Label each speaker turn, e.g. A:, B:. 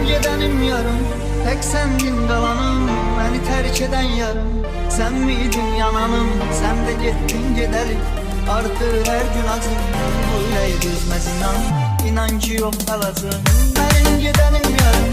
A: Benim gidenim yarım, tek sendin kalanım, beni terk eden yarım. Sen miydin yananım, sen de gittin gidelim. Artık her gün acım, böyle düzmez inan. İnan ki yok kalacağım. Benim gidenim yarım,